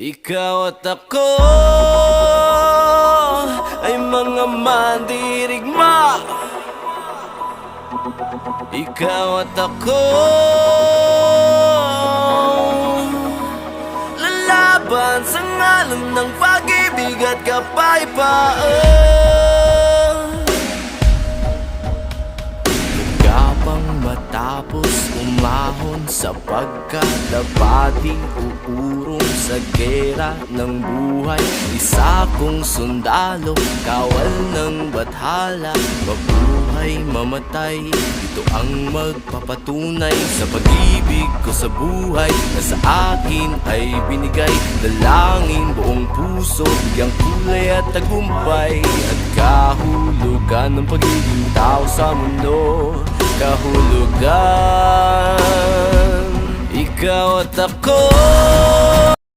Ikaw at ako ay mga mandirigma. Ikaw at ako lalaban sa ngalan ng pag-ibig at kapayapaan. Gapang matapos umahon sa pagkadabati, uurong sa gera ng buhay. Isa kong sundalo, kawal ng bathala, mabuhay, mamatay, ito ang magpapatunay sa pag-ibig ko sa buhay na sa akin ay binigay. Dalangin buong puso, bigyang kulay at tagumpay, at kahulugan ng pagiging tao sa mundo. Kahulugan, ikaw at ako.